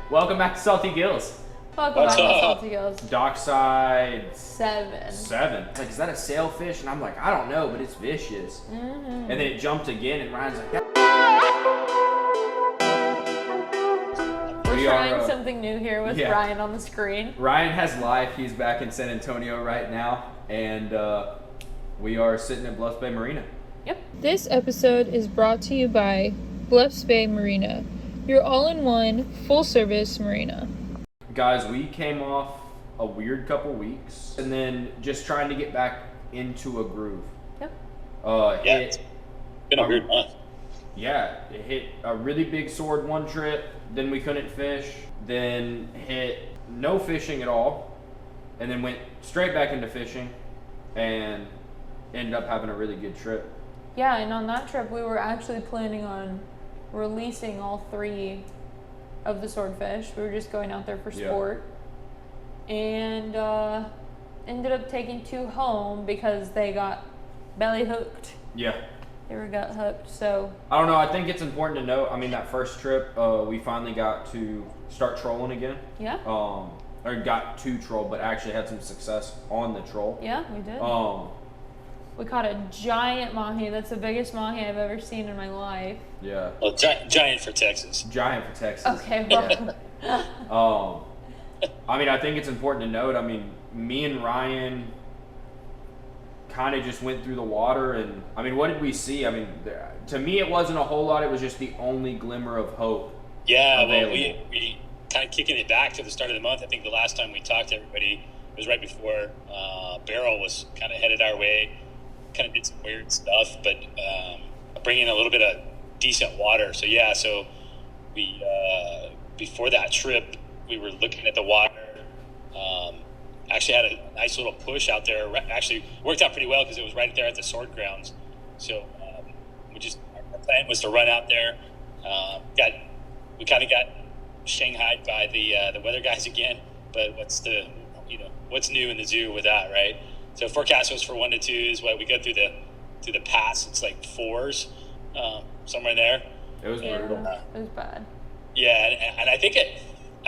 Welcome back to Saltygillz. Welcome back to Saltygillz. Dockside 7. Like, is that a sailfish? And I'm like, I don't know, but it's vicious. Mm-hmm. And then it jumped again, and Ryan's like, We're trying something new here with Ryan on the screen. Ryan has life. He's back in San Antonio right now, and we are sitting at Bluffs Bay Marina. Yep. This episode is brought to you by Bluffs Bay Marina, your all-in-one, full-service marina. Guys, we came off a weird couple weeks, and then just trying to get back into a groove. Yep. It's been a weird month. Yeah, it hit a really big sword one trip, then we couldn't fish, then hit no fishing at all, and then went straight back into fishing, and ended up having a really good trip. Yeah, and on that trip we were actually planning on releasing all 3 of the swordfish. We were just going out there for sport. And ended up taking 2 home because they got belly hooked. Yeah. They were gut hooked, so. I don't know, I think it's important to note, I mean, that first trip, we finally got to start trolling again. Yeah. Or got to troll, but actually had some success on the troll. Yeah, we did. We caught a giant mahi. That's the biggest mahi I've ever seen in my life. Yeah. Well, giant for Texas. Giant for Texas. Okay, well. I mean, I think it's important to note, I mean, me and Ryan kind of just went through the water, and, I mean, what did we see? I mean, to me, it wasn't a whole lot. It was just the only glimmer of hope. Yeah, available. Well, we kind of kicking it back to the start of the month. I think the last time we talked to everybody was right before Barrel was kind of headed our way. Kind of did some weird stuff, but bringing a little bit of decent water. So we before that trip, we were looking at the water. Actually had a nice little push out there. Actually worked out pretty well because it was right there at the sword grounds. So our plan was to run out there. We kind of got shanghaied by the weather guys again. But what's new in the zoo with that, right? So forecast was for 1 to 2s. What we go through the pass, it's like 4s, somewhere there. It was brutal. It was bad. Yeah, and I think at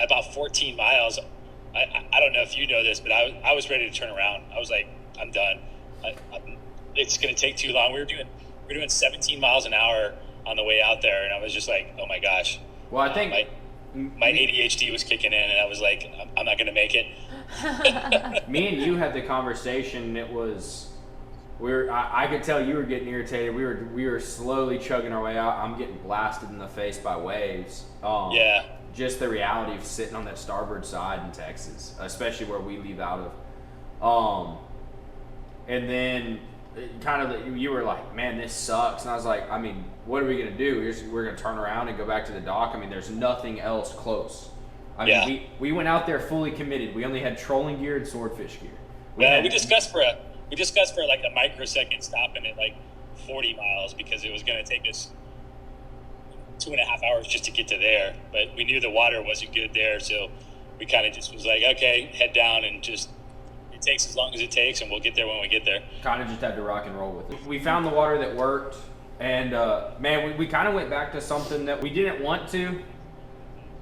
about 14 miles, I don't know if you know this, but I was ready to turn around. I was like, I'm done. It's going to take too long. We were doing 17 miles an hour on the way out there, and I was just like, oh my gosh. Well, I think my ADHD was kicking in, and I was like, I'm not going to make it. Me and you had the conversation. It was I could tell you were getting irritated. We were slowly chugging our way out. I'm getting blasted in the face by waves. Just the reality of sitting on that starboard side in Texas, especially where we leave out of. And then you were like, man, this sucks. And I was like, I mean, what are we gonna do? We're gonna turn around and go back to the dock. I mean, there's nothing else close. I mean, we went out there fully committed. We only had trolling gear and swordfish gear. We discussed for like a microsecond stopping at like 40 miles because it was going to take us 2.5 hours just to get to there. But we knew the water wasn't good there, so we kind of just was like, okay, head down and just it takes as long as it takes, and we'll get there when we get there. Kind of just had to rock and roll with it. We found the water that worked, and man, we kind of went back to something that we didn't want to.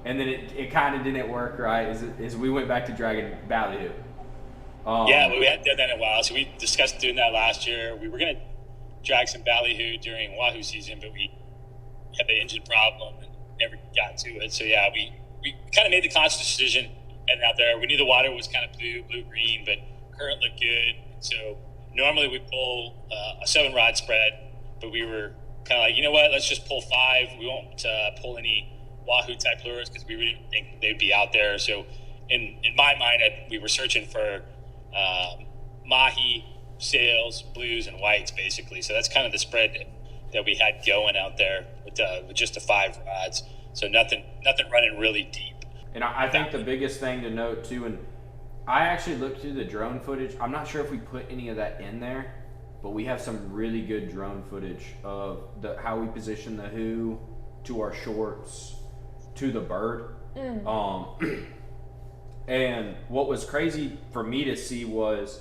And then it kind of didn't work, right? Is we went back to dragging ballyhoo. We hadn't done that in a while, so we discussed doing that last year. We were going to drag some ballyhoo during wahoo season, but we had the engine problem and never got to it. So we kind of made the conscious decision heading out there. We knew the water was kind of blue-green, but current looked good. So normally we pull a 7-rod spread, but we were kind of like, you know what? Let's just pull 5. We won't pull any wahoo type lures because we really didn't think they'd be out there. So in my mind, we were searching for mahi, sails, blues, and whites basically. So that's kind of the spread that we had going out there with just the 5 rods. So nothing running really deep. And I think the biggest thing to note too, and I actually looked through the drone footage. I'm not sure if we put any of that in there, but we have some really good drone footage of how we position the who to our shorts to the bird. And what was crazy for me to see was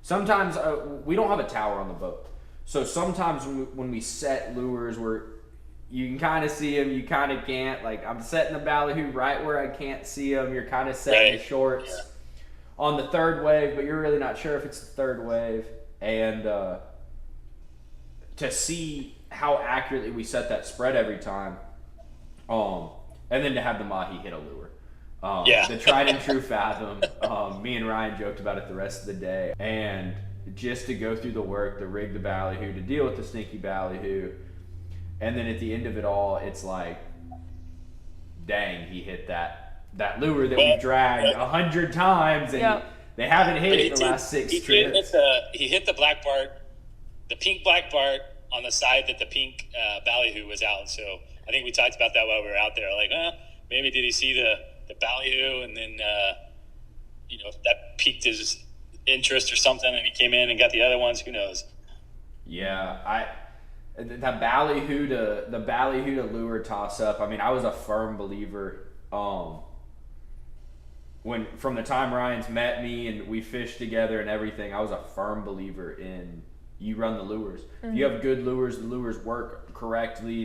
sometimes we don't have a tower on the boat. So sometimes when we set lures, you can kind of see them, you kind of can't. Like, I'm setting the ballyhoo right where I can't see them. You're kind of setting the shorts on the third wave, but you're really not sure if it's the third wave. And to see how accurately we set that spread every time, and then to have the mahi hit a lure. The tried and true fathom. Me and Ryan joked about it the rest of the day. And just to go through the work, to rig the ballyhoo, to deal with the sneaky ballyhoo, and then at the end of it all, it's like, dang, he hit that lure that we dragged 100 times, and they haven't hit it the last 6 trips. He hit the black bart, the pink black bart on the side that the pink ballyhoo was out. So I think we talked about that while we were out there. Like, maybe did he see the ballyhoo, and then that piqued his interest or something, and he came in and got the other ones. Who knows? Yeah, the ballyhoo to lure toss up. I mean, I was a firm believer. When from the time Ryan's met me and we fished together and everything, I was a firm believer in you run the lures. Mm-hmm. If you have good lures, the lures work correctly.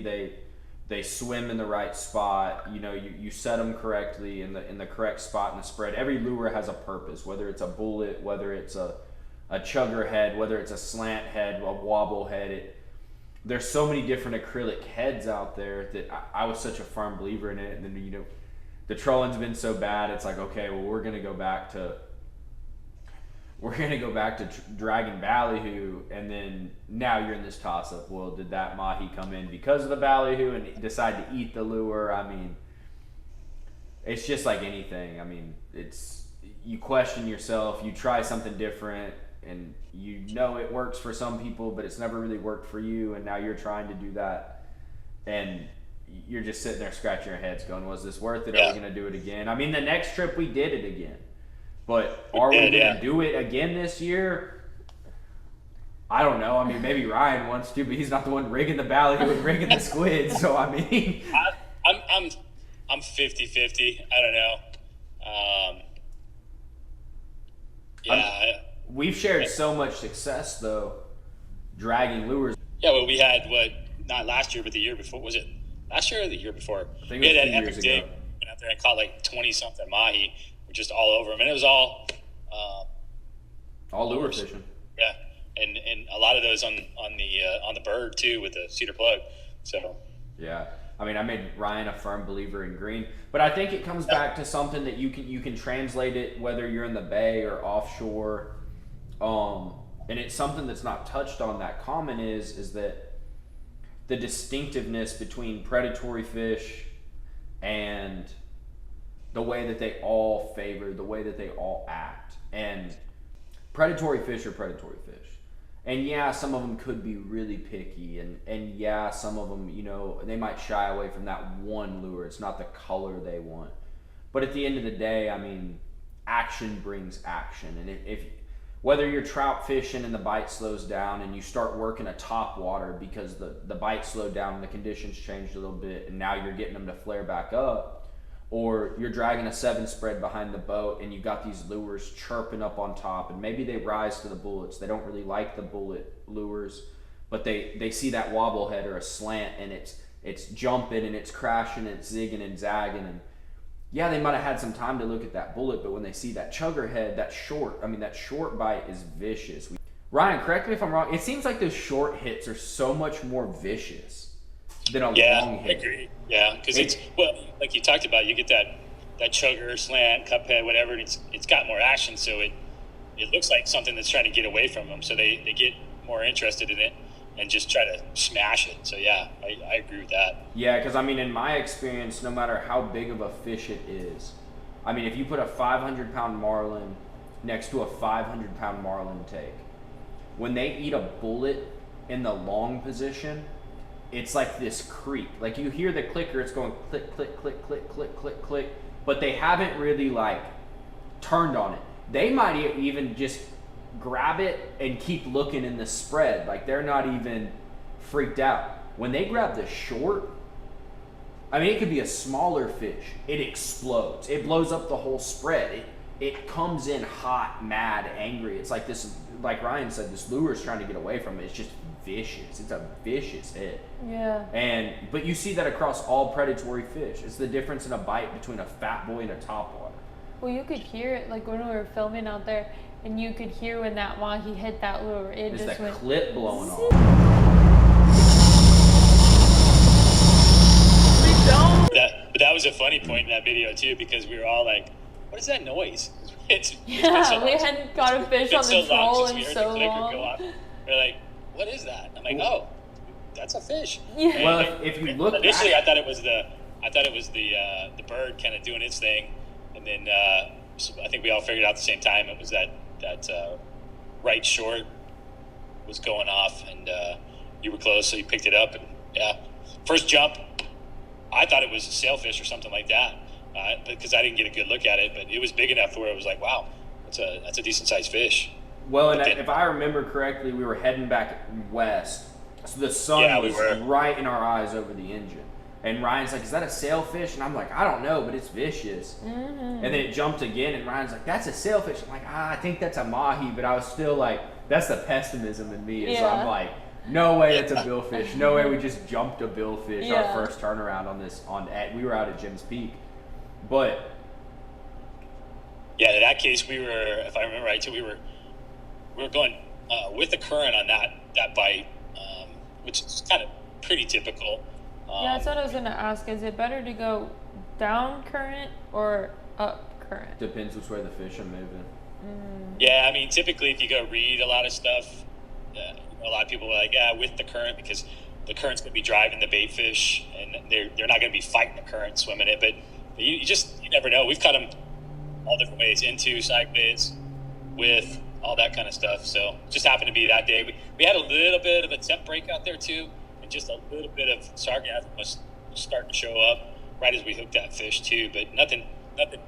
They swim in the right spot. You set them correctly in the correct spot in the spread. Every lure has a purpose, whether it's a bullet, whether it's a chugger head, whether it's a slant head, a wobble head. There's so many different acrylic heads out there that I was such a firm believer in it. And then the trolling's been so bad. It's like, okay, well, we're gonna go back to dragging ballyhoo, and then now you're in this toss-up. Well, did that mahi come in because of the ballyhoo and decide to eat the lure? I mean, it's just like anything. I mean, you question yourself, you try something different, and it works for some people, but it's never really worked for you, and now you're trying to do that, and you're just sitting there scratching your heads going, was this worth it? Are we going to do it again? I mean, the next trip we did it again. But are we going to do it again this year? I don't know. I mean, maybe Ryan wants to, but he's not the one rigging the ballyhoo and rigging the squid. So, I mean... I'm 50-50. I don't know. We've shared so much success, though, dragging lures. Yeah, well, we had, not last year, but the year before. Was it last year or the year before? I think it was 2 years ago. Went out there and caught like 20-something mahi. We're just all over them. And it was all lure fishing. Yeah, and a lot of those on the bird, too, with the cedar plug. So... Yeah. I mean, I made Ryan a firm believer in green, but I think it comes back to something that you can translate it whether you're in the bay or offshore, and it's something that's not touched on that common is that the distinctiveness between predatory fish and the way that they all favor, the way that they all act. And predatory fish are predatory fish. And yeah, some of them could be really picky, and yeah, some of them, they might shy away from that one lure. It's not the color they want. But at the end of the day, I mean, action brings action. And if whether you're trout fishing and the bite slows down and you start working a top water because the bite slowed down and the conditions changed a little bit and now you're getting them to flare back up, or you're dragging a 7 spread behind the boat and you got these lures chirping up on top and maybe they rise to the bullets. They don't really like the bullet lures, but they see that wobble head or a slant and it's jumping and it's crashing and it's zigging and zagging, and yeah, they might have had some time to look at that bullet, but when they see that chugger head, that short bite is vicious. Ryan, correct me if I'm wrong, it seems like those short hits are so much more vicious than a long hit. I agree. Yeah, because it's like you talked about, you get that chugger, slant, cup head, whatever, and it's got more action, so it looks like something that's trying to get away from them, so they get more interested in it and just try to smash it. So yeah, I agree with that. Yeah, because I mean, in my experience, no matter how big of a fish it is, I mean, if you put a 500-pound marlin next to a 500-pound marlin take, when they eat a bullet in the long position, it's like this creep. Like you hear the clicker, it's going click, click, click, click, click, click, click, but they haven't really like turned on it. They might even just grab it and keep looking in the spread. Like they're not even freaked out. When they grab the short, I mean, it could be a smaller fish. It explodes. It blows up the whole spread. it comes in hot, mad, angry. It's like this, like Ryan said, this lure is trying to get away from it. It's just vicious. It's a vicious hit. Yeah. But you see that across all predatory fish. It's the difference in a bite between a fat boy and a topwater. Well, you could hear it like when we were filming out there, and you could hear when that mahi hit that lure. It It's just that went clip blowing off. But that was a funny point in that video too, because we were all like, "What is that noise?" It's Yeah, been so we long. hadn't got a fish on It's the been so long troll since in we heard so the clicker long. go off. We're like, "What is that?" I'm like, "Oh, that's a fish." Yeah. Well, if you look initially, back, I thought it was the bird kind of doing its thing, and then so I think we all figured out at the same time it was that right short was going off, and you were close, so you picked it up, and yeah, first jump, I thought it was a sailfish or something like that, because I didn't get a good look at it, but it was big enough where it was like, wow, that's a decent sized fish. well, and if I remember correctly, we were heading back west, so the sun we was were. right in our eyes over the engine. And Ryan's like, "Is that a sailfish?" And I'm like, "I don't know, but it's vicious." Mm-hmm. And then it jumped again, and Ryan's like, "That's a sailfish." I'm like, "I think that's a mahi," but I was still like, that's the pessimism in me. So I'm like, "No way, that's a billfish. No way, we just jumped a billfish." Yeah. Our first turnaround we were out at Jim's Peak, but Yeah, in that case, we were, if I remember right, too, we were going with the current on that bite, which is kind of pretty typical. Yeah, that's what I was gonna ask. Is it better to go down current or up current? depends which way the fish are moving. Yeah, I mean, typically if you go read a lot of stuff, a lot of people are like, yeah, with the current, because the current's going to be driving the bait fish, and they're not going to be fighting the current, swimming it. But you never know. We've caught them all different ways, into, sideways, with, all that kind of stuff. So just happened to be that day. We had a little bit of a temp break out there too, and just a little bit of sargassum was starting to show up right as we hooked that fish too. But nothing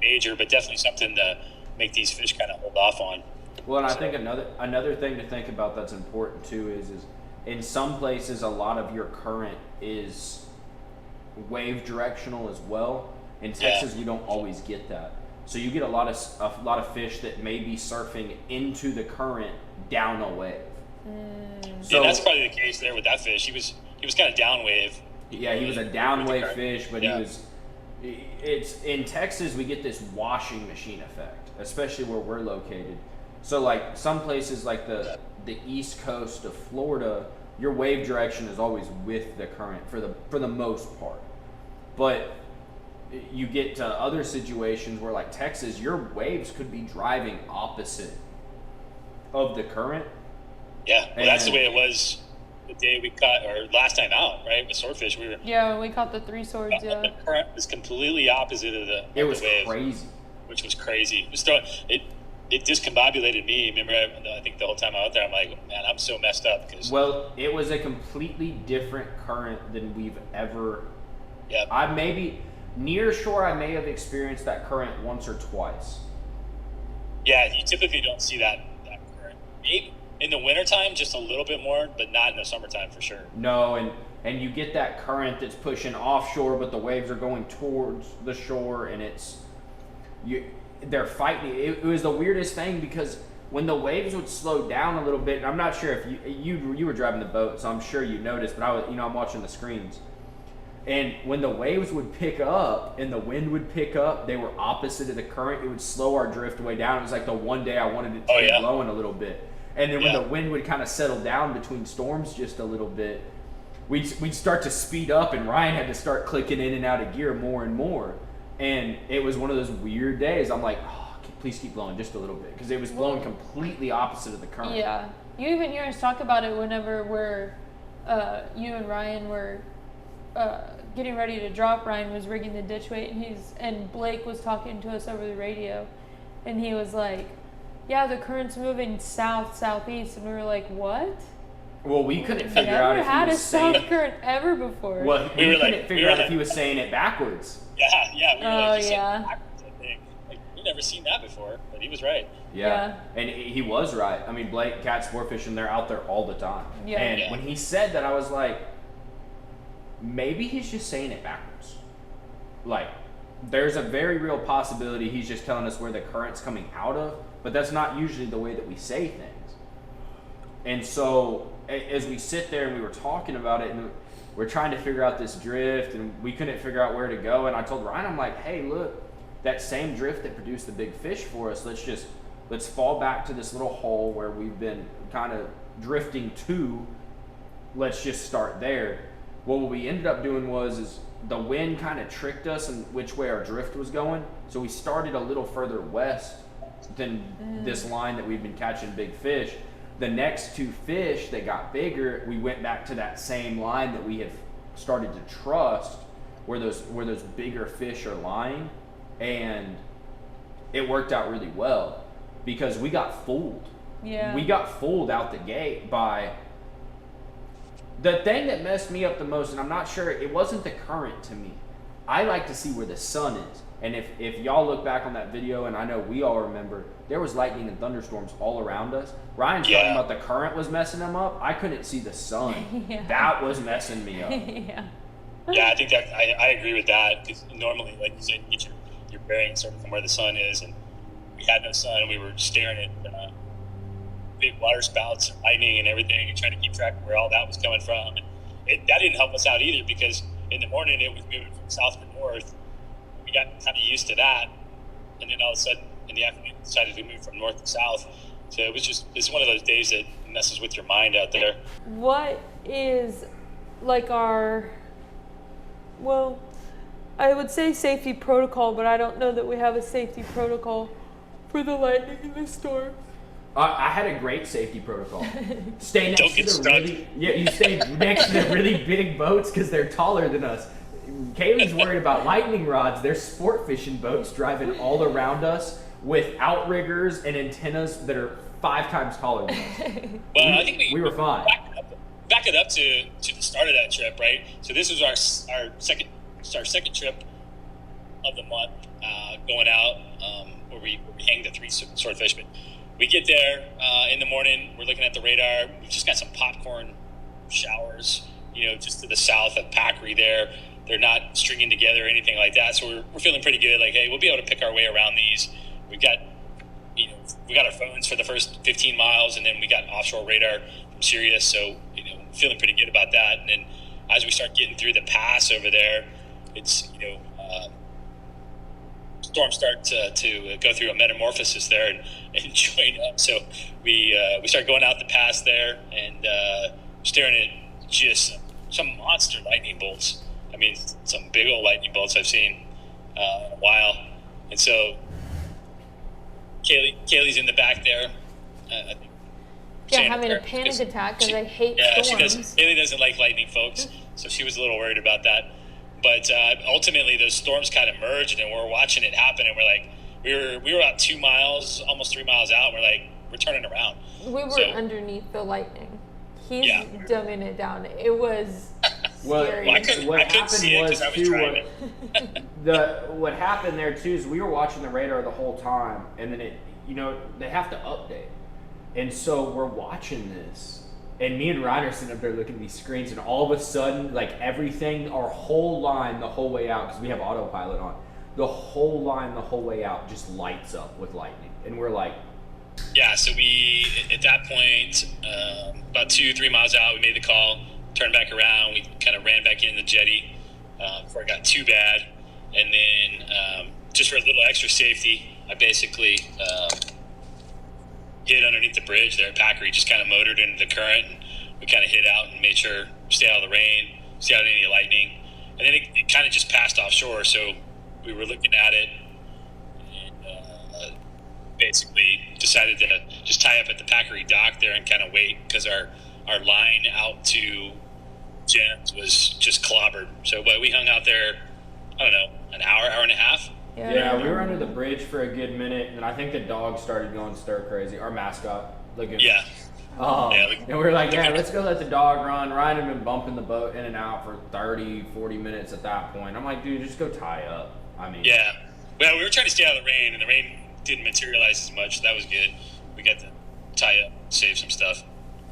major, but definitely something to make these fish kind of hold off on. Well, and I think another thing to think about that's important too is in some places a lot of your current is wave directional as well. In Texas, we don't always get that, so you get a lot of fish that may be surfing into the current down a wave. So yeah, that's probably the case there with that fish. He was kind of down wave. Yeah, he was a down wave fish, but it's in Texas we get this washing machine effect, especially where we're located. So like some places like the east coast of Florida, your wave direction is always with the current for the most part. But you get to other situations where like Texas, your waves could be driving opposite of the current. Yeah, well, that's the way it was the day we caught, or last time out, right? With swordfish, we were. Yeah, we caught the 3 swords. Yeah, the current was completely opposite of the. It was the wave, crazy. Which was crazy. It discombobulated me. Remember, I think the whole time out there, I'm like, man, I'm so messed up because. Well, it was a completely different current than we've ever. Yeah. I maybe near shore. I may have experienced that current once or twice. Yeah, you typically don't see that current. Maybe in the wintertime, just a little bit more, but not in the summertime for sure. No, and you get that current that's pushing offshore, but the waves are going towards the shore, and they're fighting. It was the weirdest thing because when the waves would slow down a little bit, and I'm not sure if you were driving the boat, so I'm sure you noticed, but I'm watching the screens. And when the waves would pick up and the wind would pick up, they were opposite of the current. It would slow our drift way down. It was like the one day I wanted it to be blowing a little bit. And then when the wind would kind of settle down between storms just a little bit, we'd start to speed up, and Ryan had to start clicking in and out of gear more and more. And it was one of those weird days. I'm like, oh, please keep blowing just a little bit, because it was blowing completely opposite of the current. Yeah, you even hear us talk about it whenever you and Ryan were getting ready to drop. Ryan was rigging the ditch weight, and Blake was talking to us over the radio, and he was like, yeah, the current's moving southeast, and we were like, what? Well, we couldn't figure out if he was had a saying south current ever before. Well, we couldn't figure out if he was saying it backwards. Yeah. We were like, yeah. Backwards, I think. Like, we've never seen that before, but he was right. Yeah. And he was right. I mean, Blake, cat sport fishing, they're out there all the time. Yeah. And when he said that, I was like, maybe he's just saying it backwards. Like, there's a very real possibility he's just telling us where the current's coming out of, but that's not usually the way that we say things. And so as we sit there and we were talking about it, and we're trying to figure out this drift, and we couldn't figure out where to go, and I told Ryan, I'm like, hey, look, that same drift that produced the big fish for us, let's fall back to this little hole where we've been kind of drifting to. Let's just start there. Well, what we ended up doing is the wind kind of tricked us in which way our drift was going. So we started a little further west than this line that we've been catching big fish. The next 2 fish that got bigger, we went back to that same line that we had started to trust, where those bigger fish are lying, and it worked out really well because we got fooled. Yeah. We got fooled out the gate by the thing that messed me up the most, and I'm not sure, it wasn't the current to me. I like to see where the sun is. And if y'all look back on that video, and I know we all remember, there was lightning and thunderstorms all around us. Ryan's talking about the current was messing him up. I couldn't see the sun. Yeah. That was messing me up. Yeah. Yeah, I think that I agree with that, because normally, like you said, you get your bearings sort of from where the sun is, and we had no sun. We were staring at big water spouts and lightning and everything, and trying to keep track of where all that was coming from. And that didn't help us out either, because in the morning it was moving from south to north. We got kind of used to that, and then all of a sudden in the afternoon we decided to move from north to south. So it's one of those days that messes with your mind out there. What is like I would say safety protocol, but I don't know that we have a safety protocol for the lightning and the storm. I had a great safety protocol. Stay Don't get stuck. You stay next to the really big boats because they're taller than us. Kaylee's worried about lightning rods. There's sport fishing boats driving all around us with outriggers and antennas that are 5 times taller than us. Well, I think we were fine. Back it up to the start of that trip, right? So this was our second trip of the month, going out where we hang the 3 swordfish. But we get there in the morning. We're looking at the radar. We've just got some popcorn showers, just to the south of Packery there. They're not stringing together or anything like that. So we're feeling pretty good. Like, hey, we'll be able to pick our way around these. We got our phones for the first 15 miles, and then we got offshore radar from Sirius. So, feeling pretty good about that. And then as we start getting through the pass over there, it's, storms start to go through a metamorphosis there and join up. So we start going out the pass there and staring at just some monster lightning bolts. I mean, some big old lightning bolts I've seen in a while. And so Kaylee's in the back there. I think having a panic attack because I hate storms. Kaylee doesn't like lightning, folks, so she was a little worried about that. But ultimately, those storms kind of merged, and we're watching it happen, and we're like, we were about 2 miles, almost 3 miles out. We're turning around. We were underneath the lightning. He's dumbing it down. It was scary. Well, I couldn't see it because I was driving. What happened there too is we were watching the radar the whole time, and then they have to update, and so we're watching this. And me and Ryan are sitting up there looking at these screens, and all of a sudden, like everything, our whole line the whole way out, because we have autopilot on, the whole line the whole way out just lights up with lightning. And we're like... Yeah, so we, at that point, about 2-3 miles out, we made the call, turned back around, we kind of ran back in the jetty before it got too bad. And then just for a little extra safety, I basically... hid underneath the bridge there at Packery, just kind of motored into the current, and we kind of hid out and made sure stay out of the rain, stay out of any lightning. And then it kind of just passed offshore, so we were looking at it and basically decided to just tie up at the Packery dock there and kind of wait, because our line out to Gems was just clobbered. So but we hung out there, I don't know, an hour and a half. Yeah, we were under the bridge for a good minute, and I think the dog started going stir crazy. Our mascot, looking. Yeah. And we were like, let's go let the dog run. Ryan had been bumping the boat in and out for 30, 40 minutes at that point. I'm like, dude, just go tie up. I mean. Yeah. Well, we were trying to stay out of the rain, and the rain didn't materialize as much, so that was good. We got to tie up, save some stuff.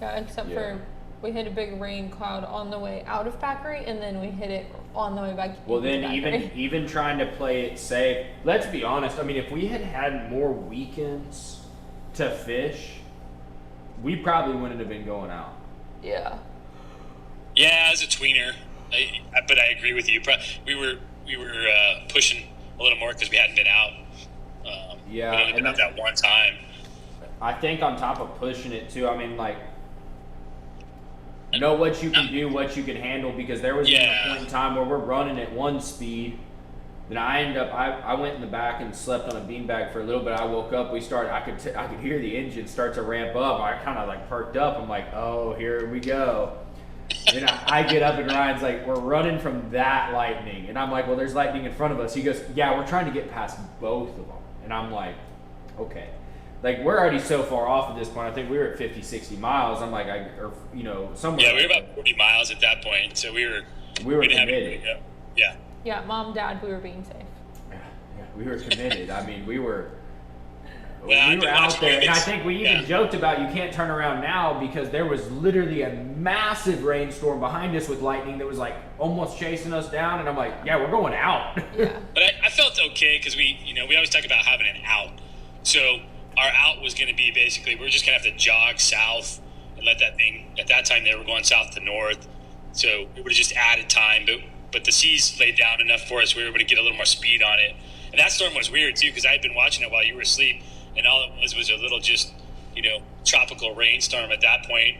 Yeah, except for We hit a big rain cloud on the way out of Packery, and then we hit it on the way back. Well, then Packery. even trying to play it safe. Let's be honest. I mean, if we had had more weekends to fish, we probably wouldn't have been going out. Yeah. Yeah, as a tweener, but I agree with you. We were pushing a little more because we hadn't been out. Yeah, we hadn't been out that one time. I think on top of pushing it too. I mean, like, know what you can do, what you can handle, because there was even a point in time where we're running at one speed. Then I went in the back and slept on a beanbag for a little bit. I woke up. I could hear the engine start to ramp up. I kind of like perked up. I'm like, oh, here we go. Then I get up and Ryan's like, we're running from that lightning, and I'm like, well, there's lightning in front of us. He goes, yeah, we're trying to get past both of them, and I'm like, okay. Like, we're already so far off at this point. I think we were at 50, 60 miles. I'm like, somewhere. Yeah, we were about 40 miles at that point, so we were committed. Yeah. Yeah, Mom, Dad, we were being safe. Yeah, we were committed. I mean, we were Well, out there, and I think we even joked about you can't turn around now because there was literally a massive rainstorm behind us with lightning that was like almost chasing us down, and I'm like, yeah, we're going out. Yeah. But I felt okay because we always talk about having an out. So our out was going to be basically we're just going to have to jog south and let that thing. At that time, they were going south to north, so it would have just added time. But the seas laid down enough for us. We were able to get a little more speed on it. And that storm was weird too because I had been watching it while you were asleep, and all it was a little just tropical rainstorm at that point.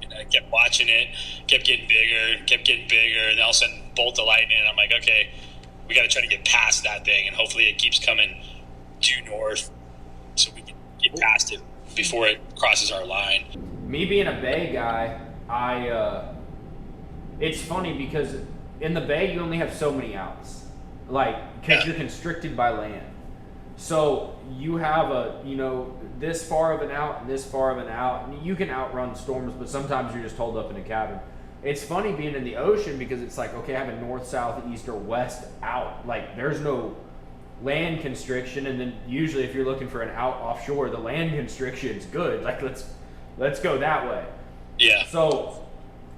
And I kept watching it, kept getting bigger, and all of a sudden bolt of lightning. And I'm like, okay, we got to try to get past that thing, and hopefully it keeps coming due north so we can get past it before it crosses our line. Me being a bay guy, it's funny because in the bay you only have so many outs, because you're constricted by land. So you have this far of an out and this far of an out, and you can outrun storms, but sometimes you're just holed up in a cabin. It's funny being in the ocean because it's like, okay, I have a north, south, east, or west out. Like, there's no land constriction, and then usually if you're looking for an out offshore, the land constriction is good. Like, let's go that way. Yeah. So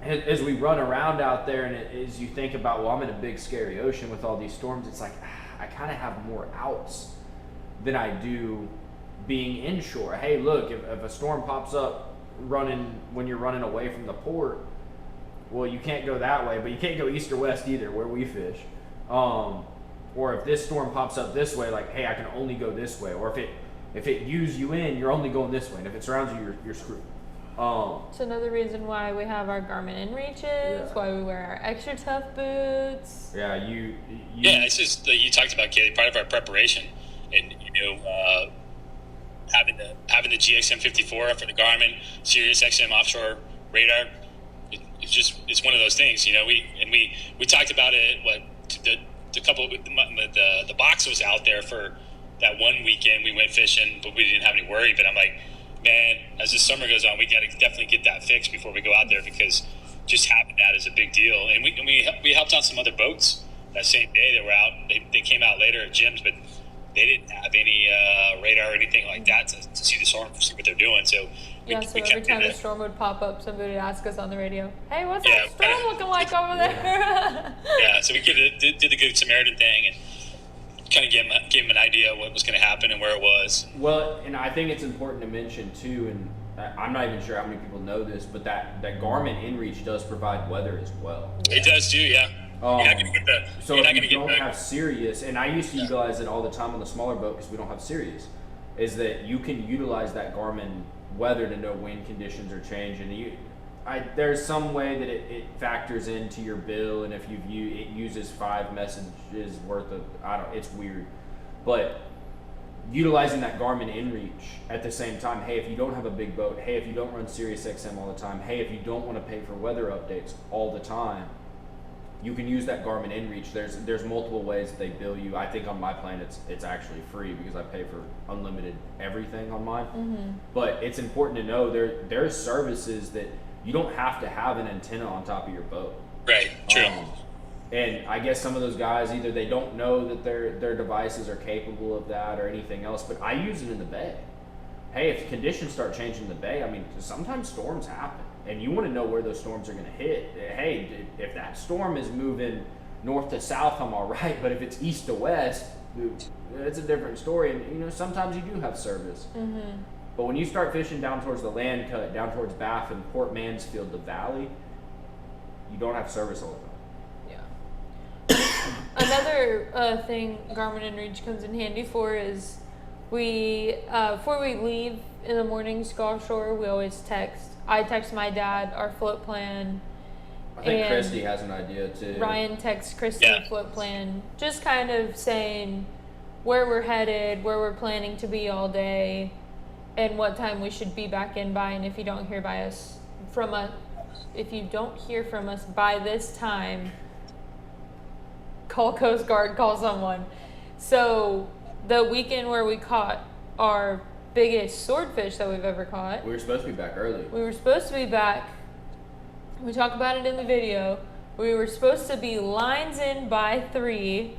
as we run around out there, and as you think about, well, I'm in a big scary ocean with all these storms, it's like I kind of have more outs than I do being inshore. Hey, look, if a storm pops up when you're running away from the port, well, you can't go that way, but you can't go east or west either where we fish. Or if this storm pops up this way, like, hey, I can only go this way. Or if it U's you in, you're only going this way. And if it surrounds you, you're screwed. It's another reason why we have our Garmin inReaches, why we wear our extra tough boots. Yeah, Yeah, it's just you talked about, Katie, part of our preparation, and having the GXM54 for the Garmin, Sirius XM offshore radar. It's one of those things, we talked about it. The box was out there for that one weekend we went fishing, but we didn't have any worry. But I'm like, man, as the summer goes on, we got to definitely get that fixed before we go out there, because just having that is a big deal. And we helped out some other boats that same day that were out. They came out later at Jim's, but they didn't have any radar or anything like that to see the storm, see what they're doing. So every time a storm would pop up, somebody would ask us on the radio, hey, what's that storm looking like over there? Yeah, so we did the Good Samaritan thing and kind of gave them an idea of what was going to happen and where it was. Well, and I think it's important to mention too, and I'm not even sure how many people know this, but that Garmin inReach does provide weather as well. It does too, yeah. You're not going to get so if you don't have Sirius, and I used to utilize it all the time on the smaller boat because we don't have Sirius, is that you can utilize that Garmin weather to know wind conditions are changing. There's some way that it factors into your bill, and if it uses 5 messages worth of, it's weird. But utilizing that Garmin inReach at the same time, hey, if you don't have a big boat, hey, if you don't run Sirius XM all the time, hey, if you don't want to pay for weather updates all the time, you can use that Garmin inReach. There's multiple ways that they bill you. I think on my plan it's actually free because I pay for unlimited everything on mine. Mm-hmm. But it's important to know there's services that you don't have to have an antenna on top of your boat. Right, true. And I guess some of those guys, either they don't know that their devices are capable of that or anything else, but I use it in the bay. hey, if conditions start changing in the bay, I mean, sometimes storms happen, and you want to know where those storms are going to hit. Hey, if that storm is moving north to south, I'm all right, but if it's east to west, it's a different story. And you know, sometimes you do have service. Mm-hmm. But when you start fishing down towards the land cut, down towards Bath and Port Mansfield, the valley, you don't have service all the time. Yeah. Another thing Garmin inReach comes in handy for is before we leave in the mornings to go offshore, we always text. I text my dad our float plan. I think Christy has an idea too. Ryan texts Christy a float plan, just kind of saying where we're headed, where we're planning to be all day, and what time we should be back in by. And if you don't hear from us by this time, call Coast Guard, call someone. So the weekend where we caught our biggest swordfish that we've ever caught, We were supposed to be back early. we were supposed to be back. We talk about it in the video. We were supposed to be lines in by 3,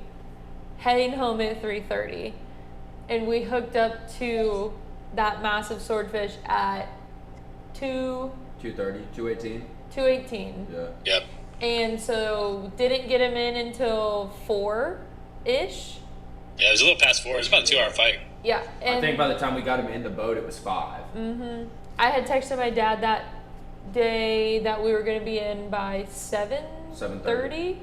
heading home at 3:30, and we hooked up to that massive swordfish at 2:30, 2:18. 2:18. Yeah. Yep. And so didn't get him in until 4-ish. Yeah, it was a little past 4. It was about a 2-hour fight. Yeah. And I think by the time we got him in the boat, it was 5. I had texted my dad that day that we were going to be in by 7:30,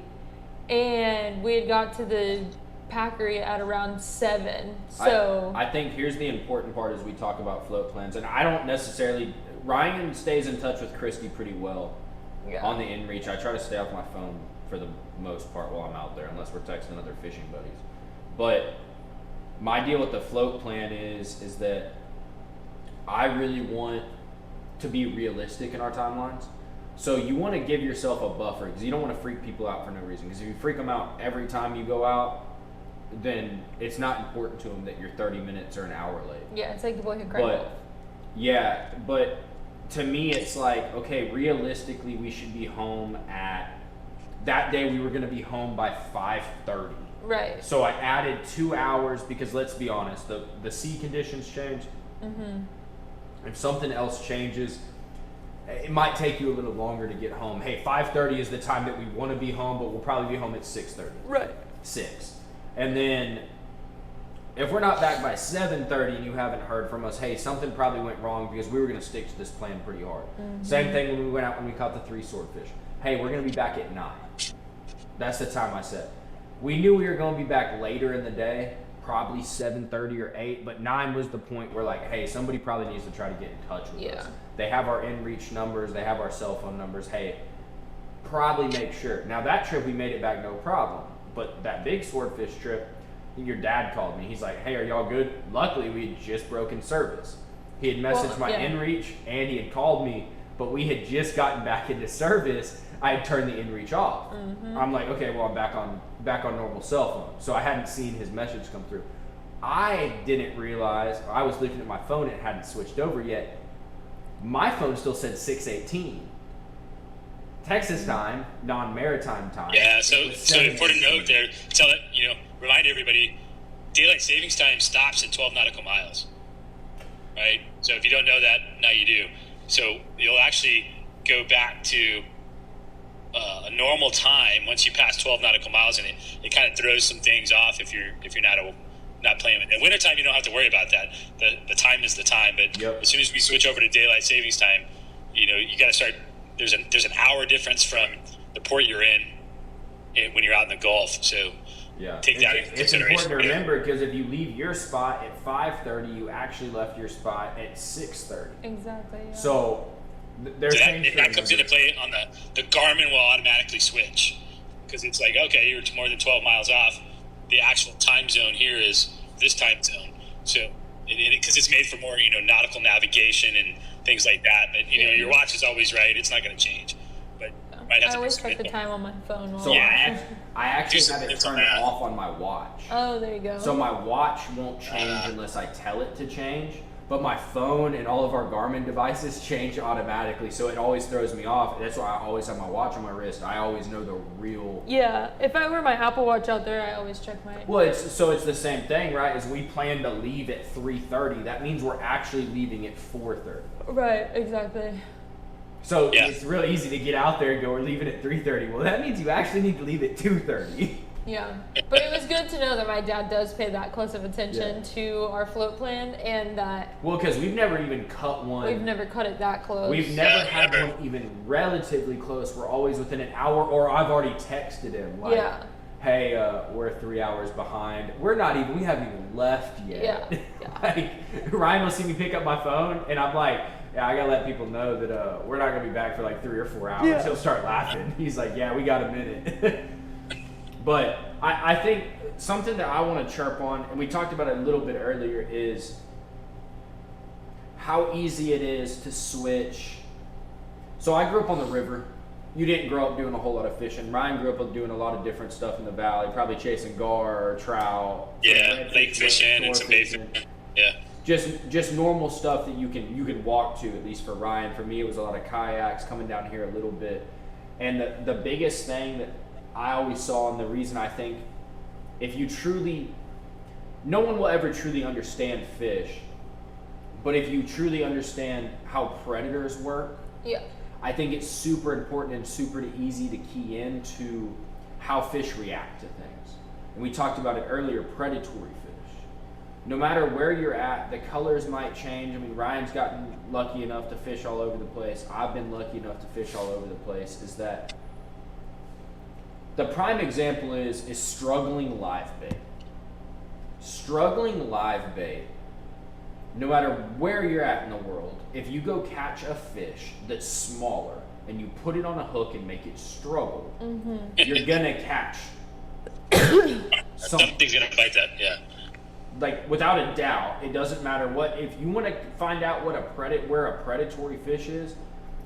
and we had got to the Packery at around 7. So I think here's the important part as we talk about float plans, and I don't necessarily. Ryan stays in touch with Christy pretty well on the inReach. I try to stay off my phone for the most part while I'm out there, unless we're texting other fishing buddies. But my deal with the float plan is that I really want to be realistic in our timelines. So you want to give yourself a buffer because you don't want to freak people out for no reason. Because if you freak them out every time you go out, then it's not important to them that you're 30 minutes or an hour late. yeah, it's like the boy who cried wolf. But to me, it's like, okay, realistically, we should be home at, that day we were going to be home by 5:30. Right. So I added 2 hours because let's be honest, the sea conditions change. If something else changes, it might take you a little longer to get home. Hey, 5:30 is the time that we want to be home, but we'll probably be home at 6:30. Right. 6. And then if we're not back by 7:30 and you haven't heard from us, hey, something probably went wrong because we were going to stick to this plan pretty hard. Same thing when we went out when we caught the 3 swordfish. Hey, we're going to be back at 9. That's the time I set. We knew we were going to be back later in the day, probably 7:30 or 8, but 9 was the point where like, hey, somebody probably needs to try to get in touch with us. They have our inReach numbers, they have our cell phone numbers. Hey, probably make sure. Now that trip we made it back no problem, but that big swordfish trip, your dad called me. He's like, hey, are y'all good? Luckily, we had just broken service. He had messaged my inReach and he had called me, but we had just gotten back into service. I had turned the inReach off. I'm like, okay, well, I'm back on normal cell phone. So I hadn't seen his message come through. I didn't realize, I was looking at my phone, it hadn't switched over yet. My phone still said 6:18. Texas time, non-maritime time. Yeah, so important note there. Remind everybody, daylight savings time stops at 12 nautical miles, right? So if you don't know that, now you do. So you'll actually go back to a normal time once you pass 12 nautical miles, and it kind of throws some things off if you're not playing with it. In wintertime, you don't have to worry about that. The time is the time, but as soon as we switch over to daylight savings time, you got to start. There's an hour difference from the port you're in when you're out in the Gulf. So take that into consideration. It's important to remember because if you leave your spot at 5:30, you actually left your spot at 6:30. Exactly. Yeah. So there's that comes into play on the Garmin will automatically switch because it's like, okay, you're more than 12 miles off. The actual time zone here is this time zone. So because it's made for more nautical navigation and things like that. But your watch is always right. It's not going to change. But I always check the time on my phone. So I actually have it turned off on my watch. Oh, there you go. So my watch won't change unless I tell it to change. but my phone and all of our Garmin devices change automatically, so it always throws me off. That's why I always have my watch on my wrist. I always know the real. Yeah, if I wear my Apple Watch out there, I always check my. Well, it's the same thing, right? As we plan to leave at 3:30, that means we're actually leaving at 4:30. Right, exactly. So it's real easy to get out there and go, we're leaving at 3:30. Well, that means you actually need to leave at 2:30. Yeah, but it was good to know that my dad does pay that close of attention to our float plan, and that Well, because we've never even cut one. we've never cut it that close. We've never had one even relatively close. We're always within an hour, or I've already texted him like, hey, we're 3 hours behind. We haven't even left yet. Yeah. Like, Ryan will see me pick up my phone, and I'm like, yeah, I gotta let people know that we're not gonna be back for like 3 or 4 hours. He'll start laughing. He's like, yeah, we got a minute. But I think something that I want to chirp on, and we talked about it a little bit earlier, is how easy it is to switch. So I grew up on the river. You didn't grow up doing a whole lot of fishing. Ryan grew up doing a lot of different stuff in the valley, probably chasing gar or trout. Yeah, lake fishing and some bait fishing. Yeah. Just normal stuff that you can walk to, at least for Ryan. For me, it was a lot of kayaks, coming down here a little bit. And the biggest thing that I always saw, and the reason I think no one will ever truly understand fish, but if you truly understand how predators work, I think it's super important and super easy to key into how fish react to things. And we talked about it earlier, predatory fish. No matter where you're at, the colors might change. I mean, Ryan's gotten lucky enough to fish all over the place. I've been lucky enough to fish all over the place. Is that the prime example is struggling live bait. Struggling live bait, no matter where you're at in the world, if you go catch a fish that's smaller and you put it on a hook and make it struggle, you're gonna catch something's gonna bite that, Like, without a doubt, it doesn't matter what. If you want to find out where a predatory fish is,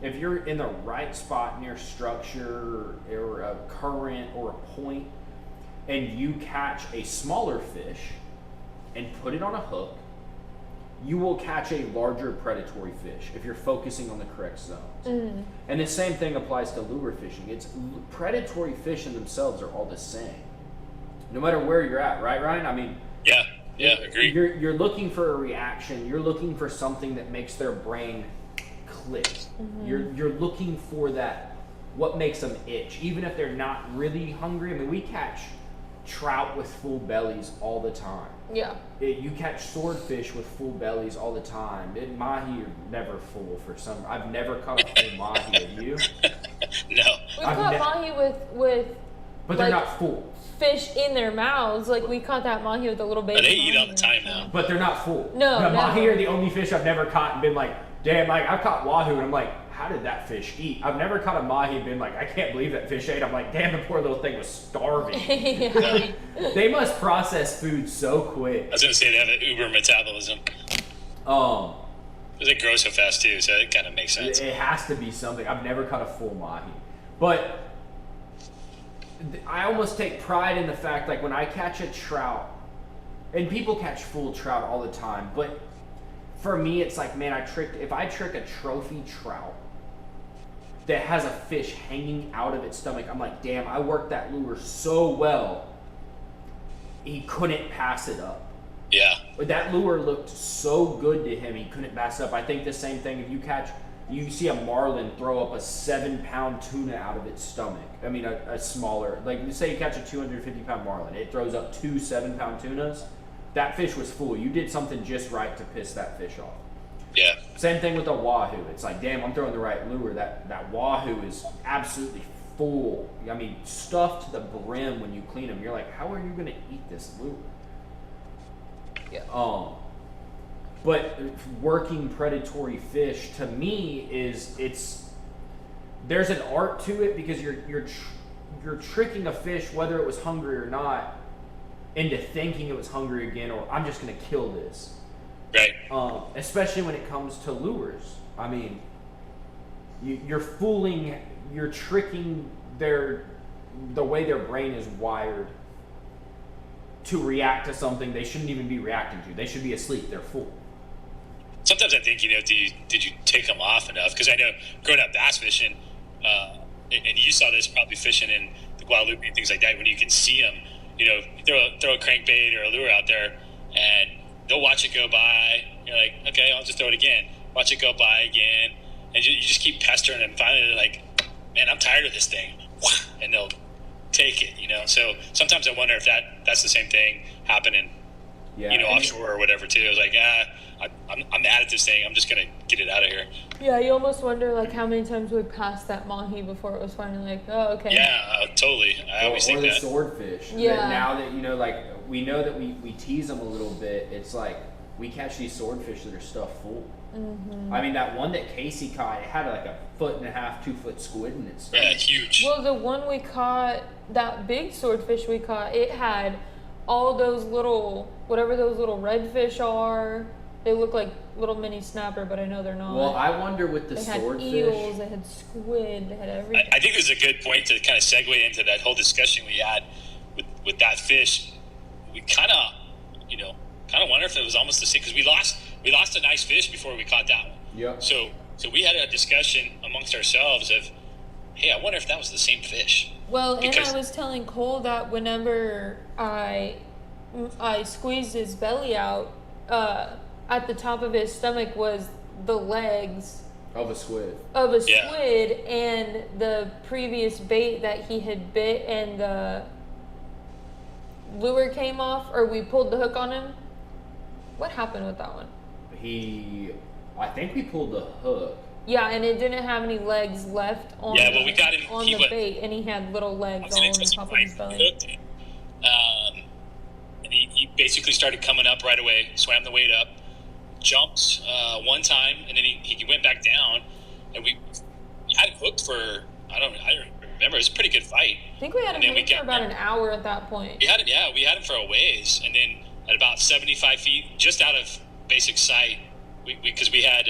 if you're in the right spot near structure or a current or a point, and you catch a smaller fish and put it on a hook, you will catch a larger predatory fish if you're focusing on the correct zones. And the same thing applies to lure fishing. Predatory fish in themselves are all the same, no matter where you're at, right, Ryan? I mean, yeah, agree. You're looking for a reaction. You're looking for something that makes their brain click. You're looking for that, what makes them itch, even if they're not really hungry. I mean, we catch trout with full bellies all the time. You catch swordfish with full bellies all the time. Mahi are never full for some. I've never caught a full mahi. Have you? No. We've caught mahi with but they're not full. Fish in their mouths. Like, we caught that mahi with a little baby. But they eat mahi all the time now. But they're not full. No, mahi are the only fish I've never caught and been like, damn, like, I've caught wahoo, and I'm like, how did that fish eat? I've never caught a mahi and been like, I can't believe that fish ate. I'm like, damn, the poor little thing was starving. They must process food so quick. I was going to say they have an uber metabolism. They grow so fast too, so it kind of makes sense. It has to be something. I've never caught a full mahi. But I almost take pride in the fact, like, when I catch a trout, and people catch full trout all the time, but for me, it's like, man, if I trick a trophy trout that has a fish hanging out of its stomach, I'm like, damn, I worked that lure so well, he couldn't pass it up. Yeah. But that lure looked so good to him, he couldn't pass it up. I think the same thing, if you see a marlin throw up a 7-pound tuna out of its stomach. I mean, a smaller, like, let's say you catch a 250-pound marlin, it throws up 2 7-pound tunas. That fish was full. You did something just right to piss that fish off. Yeah. Same thing with a wahoo. It's like, damn, I'm throwing the right lure. That wahoo is absolutely full. I mean, stuffed to the brim when you clean them. You're like, how are you going to eat this lure? But working predatory fish, to me, there's an art to it, because you're tricking a fish, whether it was hungry or not, into thinking it was hungry again, or I'm just going to kill this. Right. Especially when it comes to lures. I mean, you're tricking the way their brain is wired to react to something they shouldn't even be reacting to. They should be asleep. They're full. sometimes I think, did you take them off enough? Because I know growing up bass fishing, and you saw this probably fishing in the Guadalupe and things like that, when you can see them, you throw a crankbait or a lure out there, and they'll watch it go by. You're like, okay, I'll just throw it again. Watch it go by again, and you just keep pestering them. Finally, they're like, man, I'm tired of this thing, and they'll take it. So sometimes I wonder if that's the same thing happening, offshore or whatever too. I was like, I'm mad at this thing. I'm just gonna get it out of here. Yeah, you almost wonder like how many times we passed that mahi before it was finally like, oh, okay. Yeah, totally. I always think that. Or the swordfish. Yeah. That now that like we know that we tease them a little bit, it's like we catch these swordfish that are stuffed full. Mm-hmm. I mean, that one that Casey caught, it had like a 1.5 2 foot squid in it. Yeah, huge. Well, the one we caught, that big swordfish we caught, it had all those little, whatever those little redfish are. They look like little mini snapper, but I know they're not. Well, I wonder with the swordfish. They had eels, they had squid, they had everything. I think this is a good point to kind of segue into that whole discussion we had with that fish. We kind of wonder if it was almost the same, because we lost a nice fish before we caught that one. Yep. So we had a discussion amongst ourselves of, hey, I wonder if that was the same fish. Well, and I was telling Cole that whenever I squeezed his belly out, at the top of his stomach was the legs of a squid. And the previous bait that he had bit, and the lure came off, or we pulled the hook on him. What happened with that one? I think we pulled the hook. Yeah, and it didn't have any legs left on we got him on the bait, and he had little legs all on the top of his belly. And he basically started coming up right away, swam the weight up, jumped one time, and then he went back down, and we had him hooked for, I don't remember, it was a pretty good fight. I think we had him hooked for about an hour at that point. We had him for a ways, and then at about 75 feet, just out of basic sight, because we had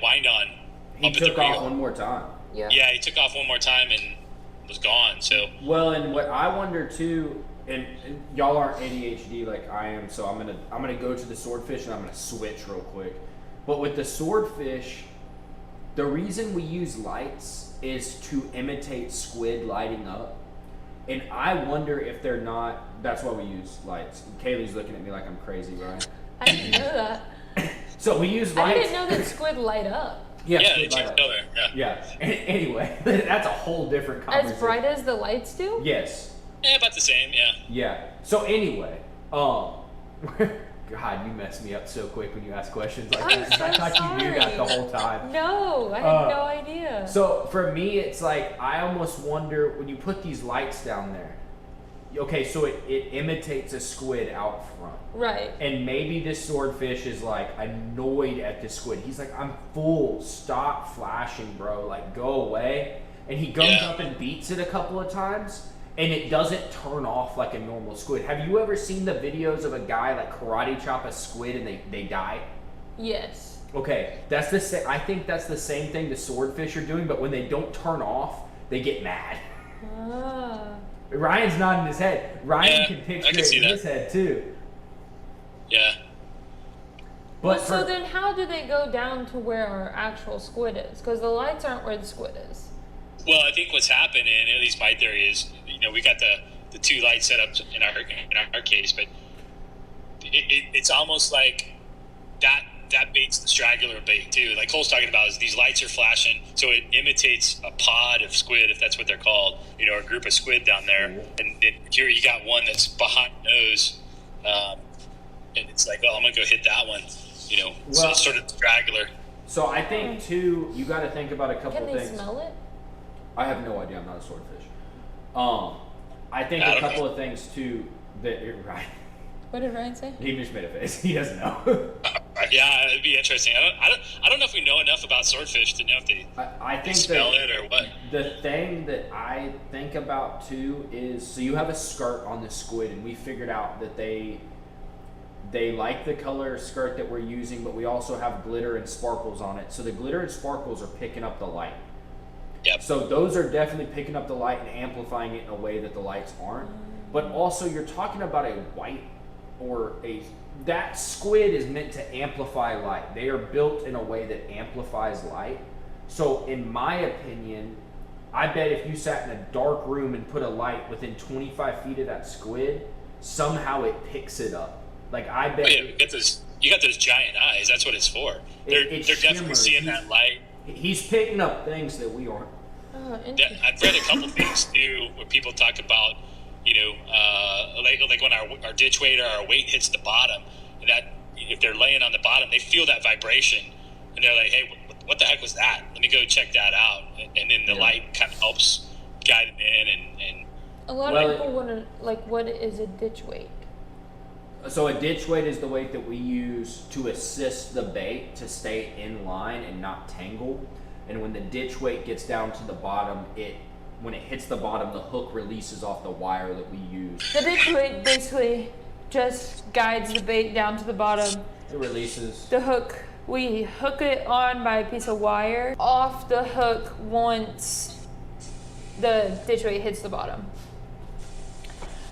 wind on. He took off one more time. Yeah. Yeah, he took off one more time and was gone. So. Well, and what I wonder too, and y'all aren't ADHD like I am, so I'm gonna go to the swordfish and I'm gonna switch real quick. But with the swordfish, the reason we use lights is to imitate squid lighting up. And I wonder if they're not. That's why we use lights. Kaylee's looking at me like I'm crazy, right? I didn't know that. So we use lights. I didn't know that squid light up. Yeah, they change color. Yeah. Anyway, that's a whole different conversation. As bright as the lights do? Yes. Yeah, about the same. Yeah. Yeah. So anyway, God, you messed me up so quick when you ask questions like I'm that. so I thought sorry. you knew that the whole time. No, I had no idea. So for me, it's like I almost wonder when you put these lights down there. Okay, so it imitates a squid out front. Right. And maybe this swordfish is like annoyed at the squid. He's like, I'm full. Stop flashing, bro. Like, go away. And he comes up and beats it a couple of times. And it doesn't turn off like a normal squid. Have you ever seen the videos of a guy like karate chop a squid and they die? Yes. Okay, that's the I think that's the same thing the swordfish are doing, but when they don't turn off, they get mad. Ah. Ryan's nodding his head. Ryan can picture it in his head too. Yeah. But so then how do they go down to where our actual squid is? Because the lights aren't where the squid is. Well, I think what's happened, and at least my theory is, we got the two lights set up in our case, but it's almost like that bait's the straggler bait too. Like Cole's talking about, is these lights are flashing, so it imitates a pod of squid, if that's what they're called, or a group of squid down there. And here you got one that's behind nose, and it's like, I'm gonna go hit that one. So it's sort of straggler. So I think too, you got to think about a couple of things. Can they smell it? I have no idea. I'm not a swordfish. I think a couple of things too that right. What did Ryan say? He just made a face. He doesn't know. Yeah, it'd be interesting. I don't know if we know enough about swordfish to know if they think smell it or what. The thing that I think about too is, so you have a skirt on the squid, and we figured out that they like the color skirt that we're using, but we also have glitter and sparkles on it. So the glitter and sparkles are picking up the light. Yep. So those are definitely picking up the light and amplifying it in a way that the lights aren't. But also, you're talking about a white that squid is meant to amplify light. They are built in a way that amplifies light. So in my opinion, I bet if you sat in a dark room and put a light within 25 feet of that squid, somehow it picks it up. Like I bet. You got those giant eyes. That's what it's for. They're definitely seeing that light. He's picking up things that we aren't. I've read a couple things too where people talk about, like when our ditch weight or our weight hits the bottom, and that if they're laying on the bottom, they feel that vibration, and they're like, "Hey, what the heck was that? Let me go check that out." And then the light kind of helps guide them in. And a lot of people want to what is a ditch weight? So a ditch weight is the weight that we use to assist the bait to stay in line and not tangle. And when the ditch weight gets down to the bottom, when it hits the bottom, the hook releases off the wire that we use. The ditch weight basically just guides the bait down to the bottom. It releases. The hook, we hook it on by a piece of wire off the hook once the ditch weight hits the bottom.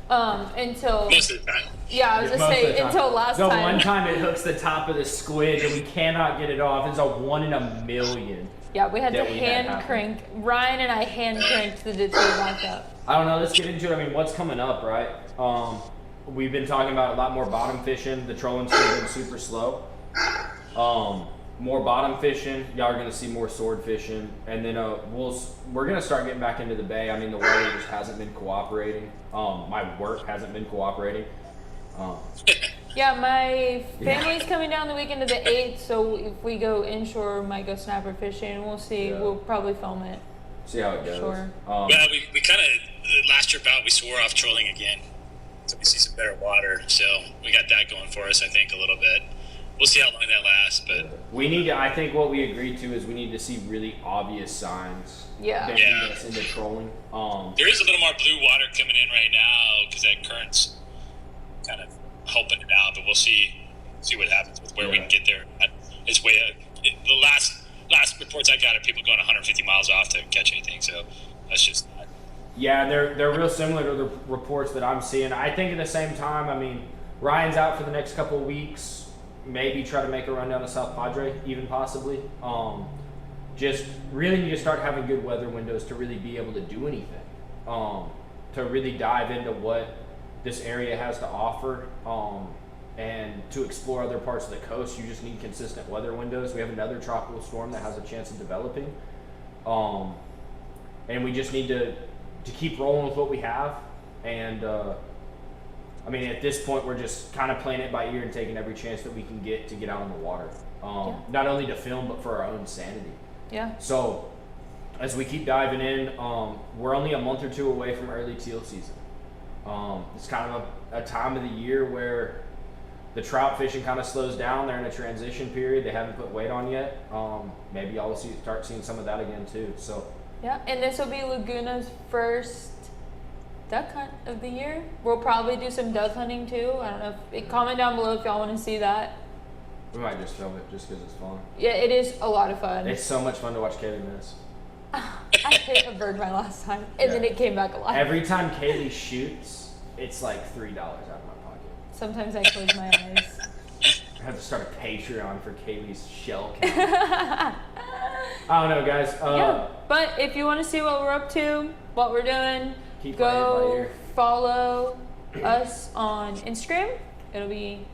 Until most of the time. Yeah, I was just saying until last time. The one time it hooks the top of the squid and we cannot get it off. It's a 1 in a million. Yeah, we had to hand crank. Ryan and I hand cranked the ditch weight back up. I don't know. Let's get into it. I mean, what's coming up, right? We've been talking about a lot more bottom fishing. The trolling's still been super slow. More bottom fishing. Y'all are gonna see more sword fishing, and then we're gonna start getting back into the bay. I mean, the weather just hasn't been cooperating. My work hasn't been cooperating. Yeah, my family's coming down the weekend of the 8th, so if we go inshore, we might go snapper fishing. We'll see. Yeah. We'll probably film it. See how it goes. Sure. Well, we kind of, last trip out, we swore off trolling again. So we see some better water. So we got that going for us, I think, a little bit. We'll see how long that lasts. But we need to, I think what we agreed to is we need to see really obvious signs that lead us into trolling. There is a little more blue water coming in right now because that current's kind of helping it out, but we'll see what happens with where we can get there. It's way the last reports I got are people going 150 miles off to catch anything, so that's just not. Yeah, they're real similar to the reports that I'm seeing. I think at the same time, I mean, Ryan's out for the next couple of weeks. Maybe try to make a run down to South Padre, even possibly. Just really need to start having good weather windows to really be able to do anything. To really dive into what this area has to offer, and to explore other parts of the coast. You just need consistent weather windows. We have another tropical storm that has a chance of developing, and we just need to keep rolling with what we have. And I mean, at this point, we're just kind of playing it by ear and taking every chance that we can get to get out on the water, not only to film but for our own sanity. Yeah. So as we keep diving in, we're only a month or two away from early teal season. It's kind of a time of the year where the trout fishing kind of slows down. They're in a transition period. They haven't put weight on yet. Maybe y'all will start seeing some of that again too. So yeah, and this will be Laguna's first duck hunt of the year. We'll probably do some duck hunting too. I don't know. Comment down below if y'all want to see that. We might just film it just because it's fun. Yeah, it is a lot of fun. It's so much fun to watch Kaylee miss. I hit a bird my last time, and then it came back alive. Every time Kaylee shoots, it's like $3 out of my pocket. Sometimes I close my eyes. I have to start a Patreon for Kaylee's shell count. I don't know, guys. Yeah, but if you want to see what we're up to, what we're doing, go follow us on Instagram. It'll be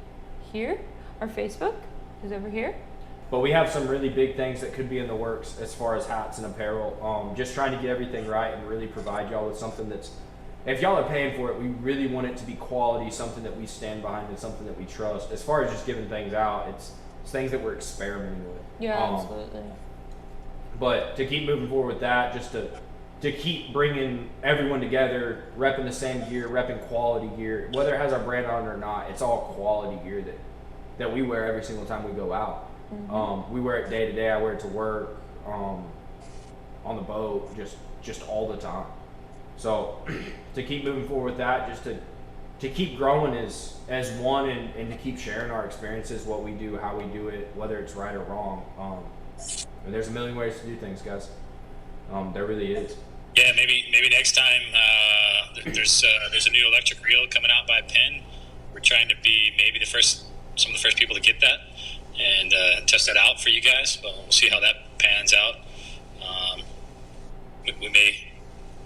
here. Our Facebook is over here. But we have some really big things that could be in the works as far as hats and apparel. Just trying to get everything right and really provide y'all with something that's, if y'all are paying for it, we really want it to be quality, something that we stand behind and something that we trust. As far as just giving things out, it's things that we're experimenting with. Yeah, absolutely. But to keep moving forward with that, just to keep bringing everyone together, repping the same gear, repping quality gear, whether it has our brand on it or not, it's all quality gear that we wear every single time we go out. Mm-hmm. We wear it day to day. I wear it to work, on the boat, just all the time. So to keep moving forward with that, just to keep growing as one, and to keep sharing our experiences, what we do, how we do it, whether it's right or wrong. And there's a million ways to do things, guys. There really is. Yeah, maybe next time there's a new electric reel coming out by Penn. we're trying to be maybe some of the first people to get that and test that out for you guys. But we'll see how that pans out. We may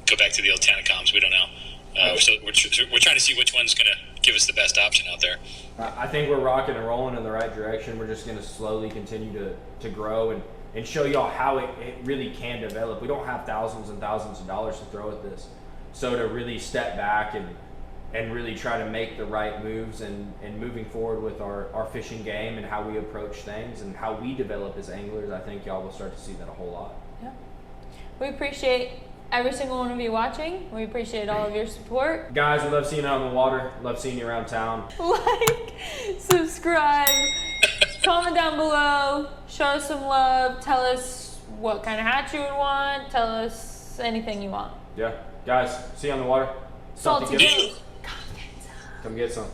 go back to the old Tanacoms. We don't know. So we're trying to see which one's going to give us the best option out there. I think we're rocking and rolling in the right direction. We're just going to slowly continue to grow and show y'all how it really can develop. We don't have thousands and thousands of dollars to throw at this. So to really step back and really try to make the right moves and moving forward with our fishing game and how we approach things and how we develop as anglers, I think y'all will start to see that a whole lot. Yeah. We appreciate every single one of you watching. We appreciate all of your support. Guys, we love seeing you out on the water. Love seeing you around town. Like, subscribe, comment down below, show us some love, tell us what kind of hat you would want, tell us anything you want. Yeah. Guys, see you on the water. Saltygillz. Come get some.